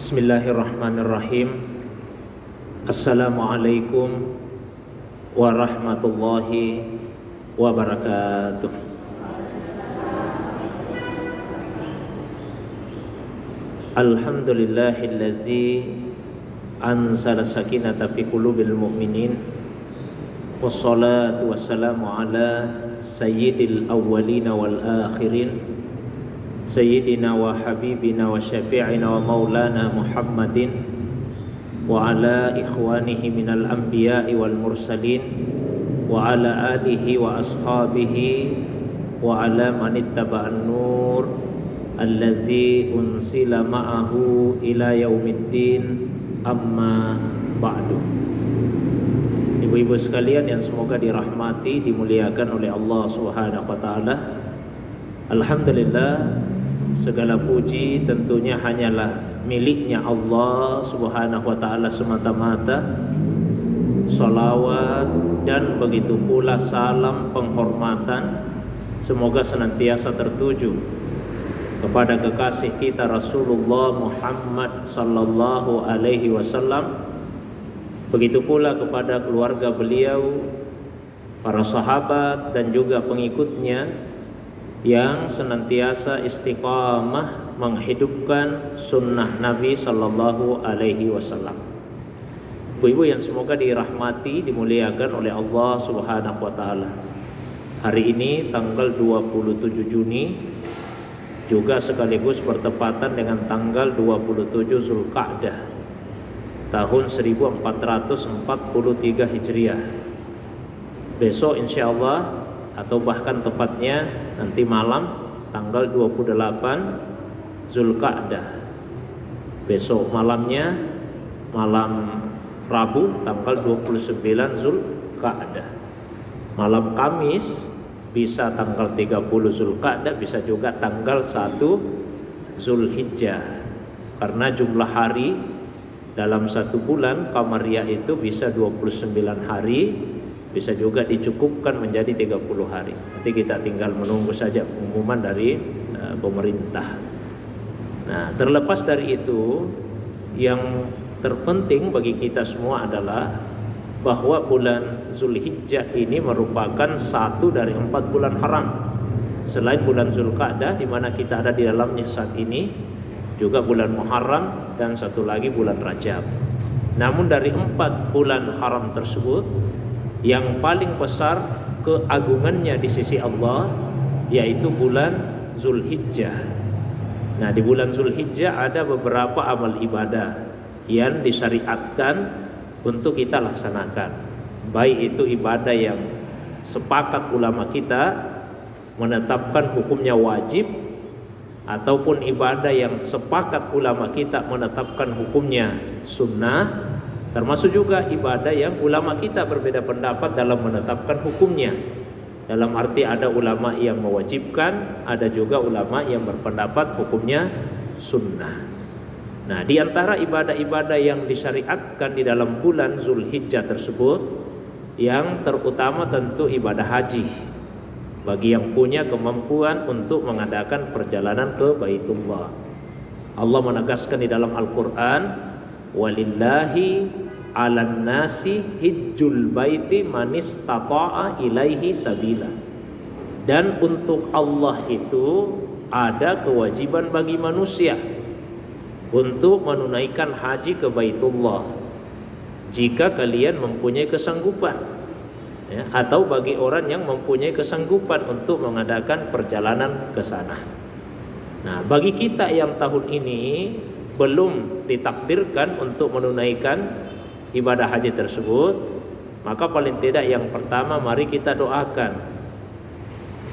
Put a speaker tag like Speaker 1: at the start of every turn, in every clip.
Speaker 1: Bismillahirrahmanirrahim. Assalamualaikum warahmatullahi wabarakatuh. Alhamdulillahilladzi anzala sakinata fi qulubil mu'minin. Wassalatu wassalamu ala sayyidil awwalina wal akhirin, Sayyidina wa habibina wa syafi'ina wa maulana Muhammadin wa ala ikhwanihi minal anbiya'i wal mursalin wa ala alihi wa ashabihi wa ala man ittaba'an nur allazi unsila ma'ahu ila yaumiddin, amma ba'du. Ibu-ibu sekalian yang semoga dirahmati, dimuliakan oleh Allah Subhanahu wa taala. Alhamdulillah, segala puji tentunya hanyalah miliknya Allah Subhanahu wa ta'ala semata-mata. Salawat dan begitu pula salam penghormatan semoga senantiasa tertuju kepada kekasih kita Rasulullah Muhammad sallallahu alaihi wasallam, begitu pula kepada keluarga beliau, para sahabat dan juga pengikutnya yang senantiasa istiqamah menghidupkan sunnah Nabi sallallahu alaihi wasallam. Ibu-ibu yang semoga dirahmati, dimuliakan oleh Allah Subhanahu wa taala. Hari ini tanggal 27 Juni juga sekaligus bertepatan dengan tanggal 27 Zulqa'dah tahun 1443 Hijriah. Besok insyaallah, atau bahkan tepatnya nanti malam tanggal 28 Zulqa'dah. Besok malamnya, malam Rabu tanggal 29 Zulqa'dah. Malam Kamis bisa tanggal 30 Zulqa'dah, bisa juga tanggal 1 Zulhijjah. Karena jumlah hari dalam satu bulan Qamariyah itu bisa 29 hari, bisa juga dicukupkan menjadi 30 hari. Nanti kita tinggal menunggu saja pengumuman dari pemerintah. Nah, terlepas dari itu, yang terpenting bagi kita semua adalah bahwa bulan Zulhijjah ini merupakan satu dari 4 bulan haram. Selain bulan Zulqa'dah di mana kita ada di dalamnya saat ini, juga bulan Muharram dan satu lagi bulan Rajab. Namun dari 4 bulan haram tersebut, yang paling besar keagungannya di sisi Allah yaitu bulan Zulhijjah. Nah, di bulan Zulhijjah ada beberapa amal ibadah yang disyariatkan untuk kita laksanakan. Baik itu ibadah yang sepakat ulama kita menetapkan hukumnya wajib, ataupun ibadah yang sepakat ulama kita menetapkan hukumnya sunnah. Termasuk juga ibadah yang ulama kita berbeda pendapat dalam menetapkan hukumnya. Dalam arti ada ulama yang mewajibkan, ada juga ulama yang berpendapat hukumnya sunnah. Nah, di antara ibadah-ibadah yang disyariatkan di dalam bulan Zulhijjah tersebut, yang terutama tentu ibadah haji. Bagi yang punya kemampuan untuk mengadakan perjalanan ke Baitullah. Allah menegaskan di dalam Al-Quran, walillahi 'alan nasi hijjul baiti man istata'a ilaihi sabila. Dan untuk Allah itu ada kewajiban bagi manusia untuk menunaikan haji ke Baitullah jika kalian mempunyai kesanggupan, ya, atau bagi orang yang mempunyai kesanggupan untuk mengadakan perjalanan ke sana. Nah, bagi kita yang tahun ini belum ditakdirkan untuk menunaikan ibadah haji tersebut, maka paling tidak yang pertama mari kita doakan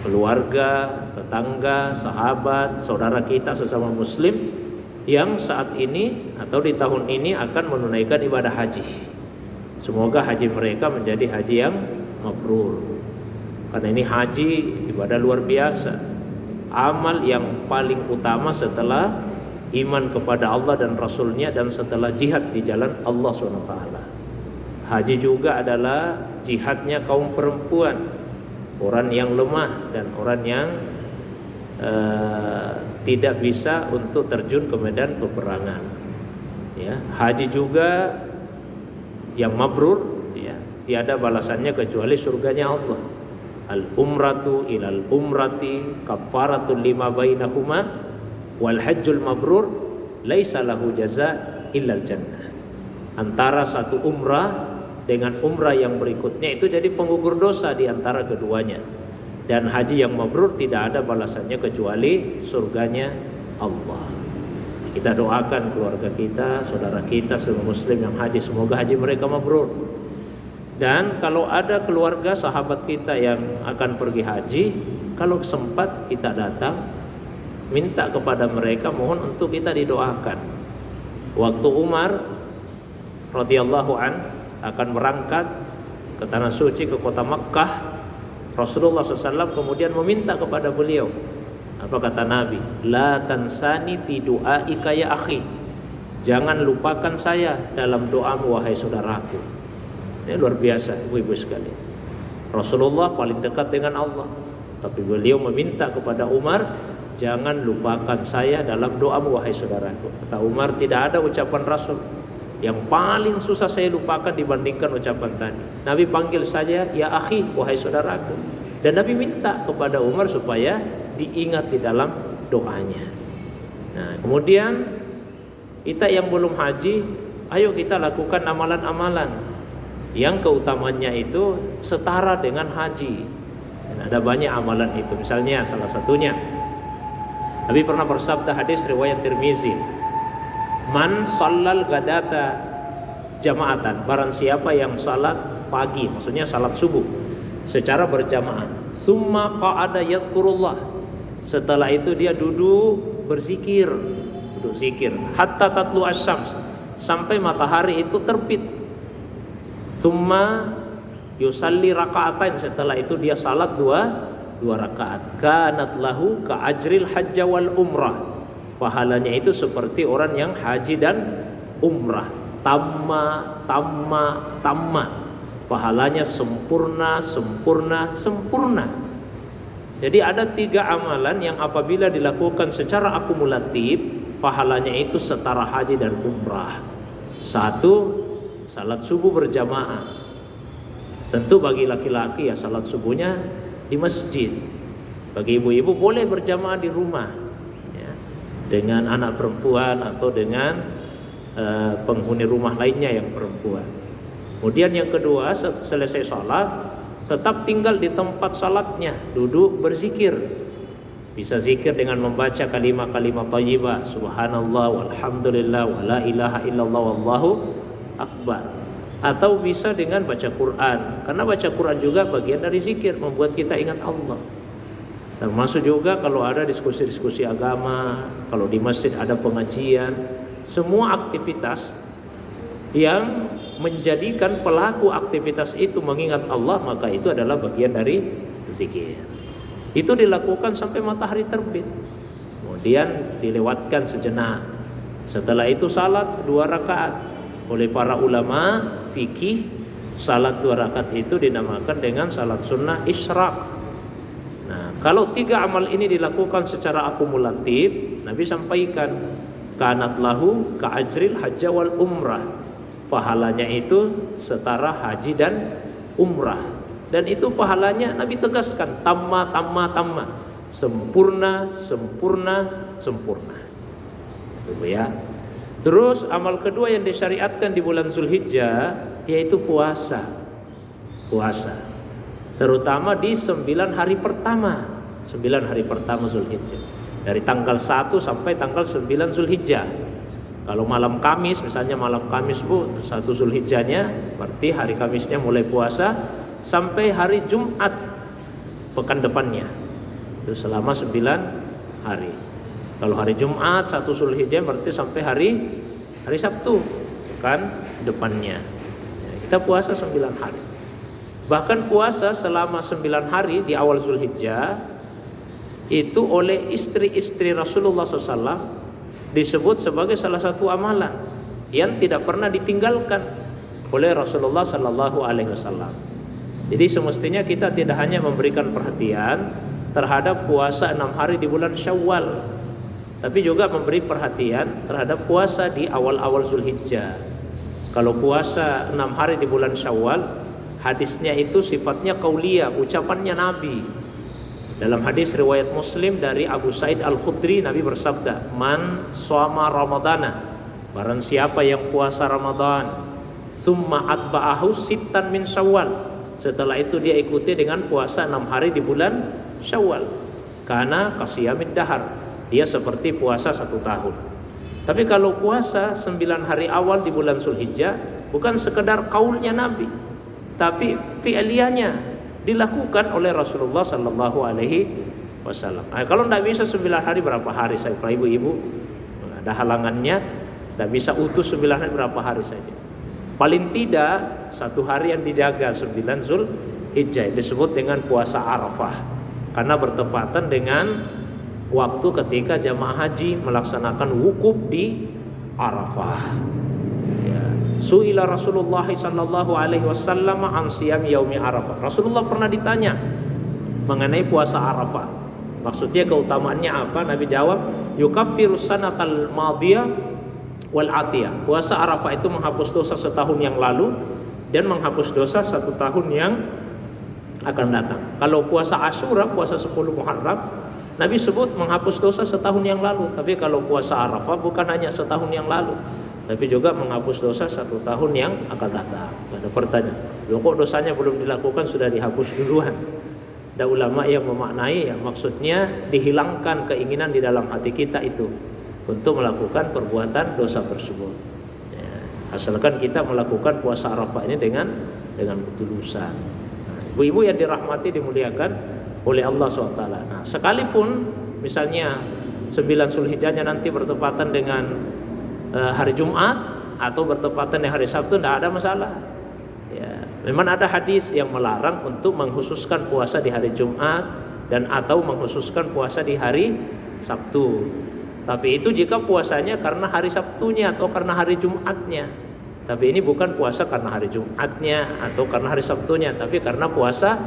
Speaker 1: keluarga, tetangga, sahabat, saudara kita sesama muslim yang saat ini atau di tahun ini akan menunaikan ibadah haji. Semoga haji mereka menjadi haji yang mabrur. Karena ini haji ibadah luar biasa, amal yang paling utama setelah iman kepada Allah dan Rasulnya dan setelah jihad di jalan Allah SWT. Haji juga adalah jihadnya kaum perempuan, orang yang lemah dan orang yang tidak bisa untuk terjun ke medan peperangan. ya. Haji juga yang mabrur, ya, tiada balasannya kecuali surganya Allah. Al umratu ilal umrati kafaratul lima bainahuma wal hajjul mabrur laisa lahu jaza illal jannah. Antara satu umrah dengan umrah yang berikutnya itu jadi penggugur dosa di antara keduanya. Dan haji yang mabrur tidak ada balasannya kecuali surganya Allah. Kita doakan keluarga kita, saudara kita, semua muslim yang haji, semoga haji mereka mabrur. Dan kalau ada keluarga sahabat kita yang akan pergi haji, kalau sempat kita datang, minta kepada mereka, mohon untuk kita didoakan. Waktu Umar radhiyallahu an akan berangkat ke tanah suci, ke kota Makkah, Rasulullah SAW kemudian meminta kepada beliau. Apa kata Nabi? La tansani fi du'aika ya akhi. Jangan lupakan saya dalam doamu wahai saudaraku. Ini luar biasa ibu-ibu sekalian. Rasulullah paling dekat dengan Allah, tapi beliau meminta kepada Umar, jangan lupakan saya dalam doamu wahai saudaraku. Kata Umar, tidak ada ucapan Rasul yang paling susah saya lupakan dibandingkan ucapan tadi. Nabi panggil saya ya akhi, wahai saudaraku. Dan Nabi minta kepada Umar supaya diingat di dalam doanya. Nah, kemudian kita yang belum haji, ayo kita lakukan amalan-amalan yang keutamanya itu setara dengan haji. Dan ada banyak amalan itu. Misalnya salah satunya, Nabi pernah bersabda, hadis riwayat Tirmizi, man shallal ghadata jama'atan, barang siapa yang salat pagi, maksudnya salat subuh secara berjamaah, summa qa'ada yazkurullah, setelah itu dia duduk berzikir, duduk zikir, hatta tatlu asyams, sampai matahari itu terbit, summa yusalli raka'atain, setelah itu dia salat dua rakaat, kanat lahu ka ajril hajja wal umrah, pahalanya itu seperti orang yang haji dan umrah. Tamma, pahalanya sempurna. Jadi ada 3 amalan yang apabila dilakukan secara akumulatif, pahalanya itu setara haji dan umrah. 1, salat subuh berjamaah. Tentu bagi laki-laki ya salat subuhnya di masjid. Bagi ibu-ibu boleh berjamaah di rumah, dengan anak perempuan atau dengan penghuni rumah lainnya yang perempuan. Kemudian yang kedua, selesai sholat tetap tinggal di tempat sholatnya, duduk berzikir. Bisa zikir dengan membaca kalimat-kalimat thayyibah, subhanallah walhamdulillah wala ilaha illallah wallahu akbar. Atau bisa dengan baca Quran, karena baca Quran juga bagian dari zikir, membuat kita ingat Allah. Termasuk juga kalau ada diskusi-diskusi agama, kalau di masjid ada pengajian, semua aktivitas yang menjadikan pelaku aktivitas itu mengingat Allah, maka itu adalah bagian dari zikir. Itu dilakukan sampai matahari terbit, kemudian dilewatkan sejenak. Setelah itu salat 2 rakaat. Oleh para ulama fikih, salat 2 rakaat itu dinamakan dengan salat sunnah isyraq. Nah, kalau 3 amal ini dilakukan secara akumulatif, Nabi sampaikan, kanat lahu ka ajril hajja wal umrah, pahalanya itu setara haji dan umrah. Dan itu pahalanya Nabi tegaskan, tamma, sempurna. Itu ya. Terus amal kedua yang disyariatkan di bulan Zulhijjah yaitu puasa. Terutama di 9 hari pertama. 9 hari pertama Zulhijjah. Dari tanggal 1 sampai tanggal 9 Zulhijjah. Kalau malam Kamis, misalnya malam Kamis 1 Zulhijjahnya, berarti hari Kamisnya mulai puasa sampai hari Jumat pekan depannya. Itu selama 9 hari. Kalau hari Jumat 1 Zulhijjah berarti sampai hari Sabtu pekan depannya. Kita puasa 9 hari. Bahkan puasa selama 9 hari di awal Zulhijjah itu oleh istri-istri Rasulullah SAW disebut sebagai salah satu amalan yang tidak pernah ditinggalkan oleh Rasulullah SAW. Jadi semestinya kita tidak hanya memberikan perhatian terhadap puasa 6 hari di bulan Syawal, Tapi juga memberi perhatian terhadap puasa di awal-awal Zulhijjah. Kalau puasa 6 hari di bulan Syawal, hadisnya itu sifatnya qauliyah, ucapannya Nabi. Dalam hadis riwayat Muslim dari Abu Sa'id Al-Khudri, Nabi bersabda, "Man shoma Ramadana," barang siapa yang puasa Ramadan, "tsumma atba'ahu sittan min Syawal," setelah itu dia ikuti dengan puasa 6 hari di bulan Syawal, "kana kasiyamid dahar," dia seperti puasa 1 tahun. Tapi kalau puasa 9 hari awal di bulan Zulhijjah, bukan sekedar kaulnya Nabi, tapi fi'liyahnya dilakukan oleh Rasulullah sallallahu alaihi wasallam. Kalau tidak bisa 9 hari, berapa hari saya Pak ibu-ibu? Ada halangannya, tidak bisa utuh 9 hari, berapa hari saja. Paling tidak 1 hari yang dijaga 9 Zulhijjah disebut dengan puasa Arafah, karena bertepatan dengan waktu ketika jamaah haji melaksanakan wukuf di Arafah. Ya. Su'ila Rasulullah sallallahu alaihi wasallam an siyam yaumi Arafah. Rasulullah pernah ditanya mengenai puasa Arafah. Maksudnya keutamaannya apa? Nabi jawab, yukaffiru sanatal madiyah wal atiyah. Puasa Arafah itu menghapus dosa setahun yang lalu dan menghapus dosa 1 tahun yang akan datang. Kalau puasa Asyura, puasa 10 Muharram, Nabi sebut menghapus dosa setahun yang lalu. Tapi kalau puasa Arafah bukan hanya setahun yang lalu, tapi juga menghapus dosa 1 tahun yang akan datang. Ada pertanyaan, loh kok dosanya belum dilakukan sudah dihapus duluan? Ada ulama yang memaknai, ya maksudnya dihilangkan keinginan di dalam hati kita itu untuk melakukan perbuatan dosa tersebut. Ya, asalkan kita melakukan puasa Arafah ini dengan ketulusan. Ibu-ibu yang dirahmati, dimuliakan oleh Allah SWT. Nah, sekalipun misalnya 9 Zulhijjahnya nanti bertepatan dengan hari Jumat atau bertepatan dengan hari Sabtu, tidak ada masalah. Ya, memang ada hadis yang melarang untuk mengkhususkan puasa di hari Jumat dan atau mengkhususkan puasa di hari Sabtu. Tapi itu jika puasanya karena hari Sabtunya atau karena hari Jumatnya. Tapi ini bukan puasa karena hari Jumatnya atau karena hari Sabtunya, tapi karena puasa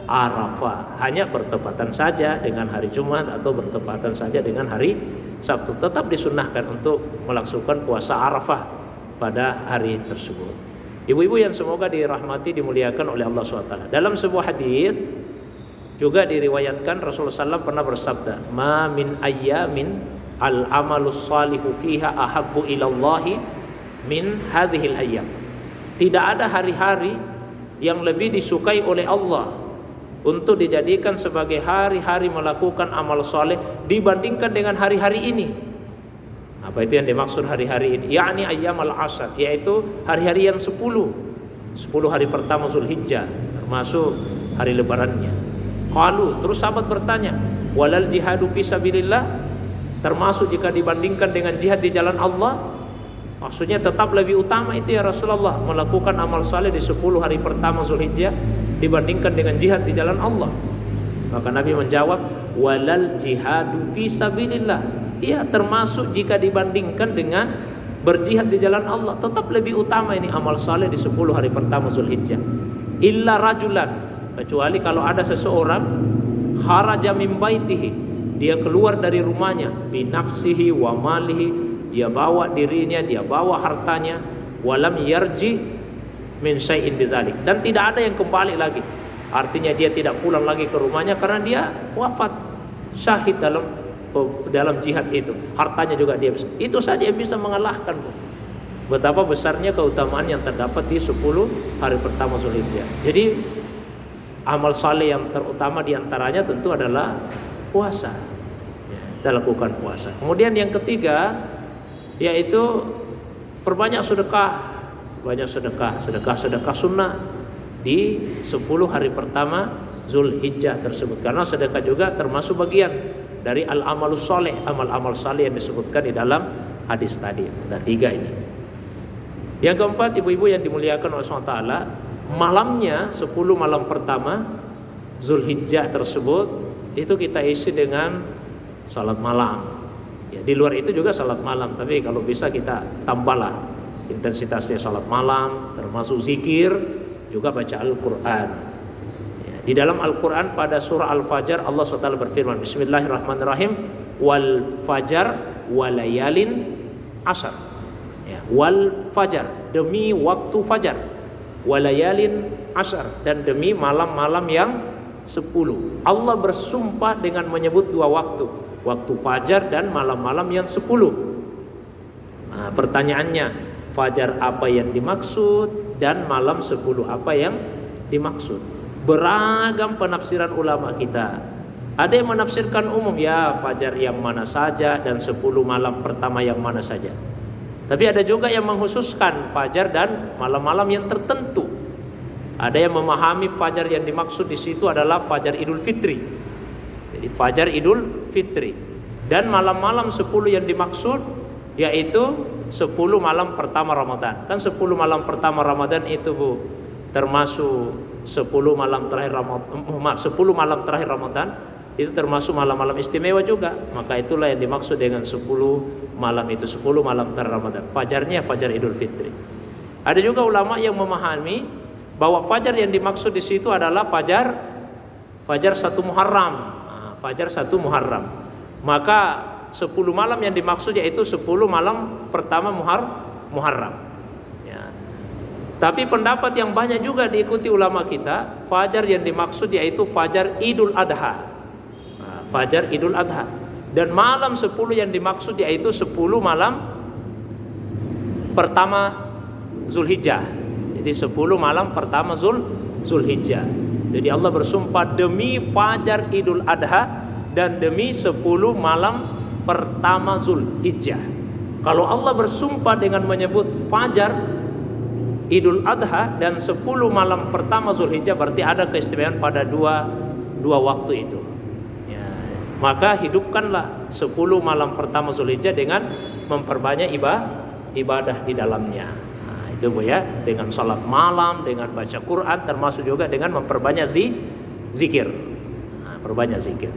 Speaker 1: Arafah, hanya bertepatan saja dengan hari Jumat atau bertepatan saja dengan hari Sabtu. Tetap disunnahkan untuk melaksanakan puasa Arafah pada hari tersebut. Ibu-ibu yang semoga dirahmati, dimuliakan oleh Allah SWT. Dalam sebuah hadis juga diriwayatkan Rasulullah SAW pernah bersabda, "Ma min ayyamin al-amalus salihu fiha ahabbu ilallahi min hadhil ayyam." Tidak ada hari-hari yang lebih disukai oleh Allah untuk dijadikan sebagai hari-hari melakukan amal soleh dibandingkan dengan hari-hari ini. Apa itu yang dimaksud hari-hari ini? Yakni ayyamal asar, yaitu hari-hari yang 10 hari pertama Zulhijjah, termasuk hari lebarannya. Qalu, terus sahabat bertanya, walal jihadu fi sabilillah, termasuk jika dibandingkan dengan jihad di jalan Allah? Maksudnya tetap lebih utama itu ya Rasulullah, melakukan amal saleh di 10 hari pertama Zulhijjah dibandingkan dengan jihad di jalan Allah. Maka Nabi menjawab, walal jihadu fi sabilillah. Iya, termasuk jika dibandingkan dengan berjihad di jalan Allah, tetap lebih utama ini amal saleh di 10 hari pertama Zulhijjah. Illa rajulan, kecuali kalau ada seseorang kharaja min baitihi, dia keluar dari rumahnya, bi nafsihi wa malihi, dia bawa dirinya, dia bawa hartanya, walam yarji min syai'in bidzalik, dan tidak ada yang kembali lagi. Artinya dia tidak pulang lagi ke rumahnya karena dia wafat syahid dalam jihad itu. Hartanya juga dia bisa. Itu saja yang bisa mengalahkan. Betapa besarnya keutamaan yang terdapat di 10 hari pertama Zulhijjah. Jadi amal saleh yang terutama diantaranya tentu adalah puasa. Ya, kita lakukan puasa. Kemudian yang ketiga yaitu perbanyak sedekah. Banyak sedekah sunnah di 10 hari pertama Zulhijjah tersebut, karena sedekah juga termasuk bagian dari al-amalus soleh, amal-amal saleh yang disebutkan di dalam hadis tadi. Ada 3 ini. Yang keempat, ibu-ibu yang dimuliakan oleh Allah SWT, malamnya 10 malam pertama Zulhijjah tersebut itu kita isi dengan salat malam. Ya, di luar itu juga salat malam, tapi kalau bisa kita tambahlah intensitasnya salat malam, termasuk zikir, juga baca Al-Quran. Ya, di dalam Al-Quran pada surah Al-Fajr Allah SWT berfirman, Bismillahirrahmanirrahim, wal fajar walayalin asar. Ya, wal fajar, demi waktu fajar, walayalin asar, dan demi malam-malam yang 10. Allah bersumpah dengan menyebut dua waktu, waktu fajar dan malam-malam yang 10. Nah, pertanyaannya, fajar apa yang dimaksud dan malam 10 apa yang dimaksud? Beragam penafsiran ulama kita. Ada yang menafsirkan umum, ya fajar yang mana saja dan 10 malam pertama yang mana saja. Tapi ada juga yang mengkhususkan fajar dan malam-malam yang tertentu. Ada yang memahami fajar yang dimaksud di situ adalah fajar Idul Fitri. Jadi fajar Idul Fitri. Dan malam-malam 10 yang dimaksud yaitu 10 malam pertama Ramadan. Kan 10 malam pertama Ramadan itu Bu, termasuk 10 malam terakhir Ramadan, 10 malam terakhir Ramadan itu termasuk malam-malam istimewa juga. Maka itulah yang dimaksud dengan 10 malam itu, 10 malam terakhir Ramadan. Fajarnya fajar Idul Fitri. Ada juga ulama yang memahami bahwa fajar yang dimaksud di situ adalah fajar 1 Muharram. Nah, fajar 1 Muharram. Maka 10 malam yang dimaksud yaitu 10 malam pertama Muharram. Ya. Tapi pendapat yang banyak juga diikuti ulama kita, fajar yang dimaksud yaitu fajar Idul Adha. Nah, fajar Idul Adha. Dan malam 10 yang dimaksud yaitu 10 malam pertama Zulhijjah. Jadi 10 malam pertama Zulhijjah. Jadi Allah bersumpah demi fajar Idul Adha dan demi 10 malam pertama Zulhijjah. Kalau Allah bersumpah dengan menyebut fajar Idul Adha dan 10 malam pertama Zulhijjah, berarti ada keistimewaan pada dua waktu itu. Ya, maka hidupkanlah 10 malam pertama Zulhijjah dengan memperbanyak ibadah di dalamnya. Nah, itu Bu ya, dengan salat malam, dengan baca Quran, termasuk juga dengan memperbanyak zikir. Nah, perbanyak zikir.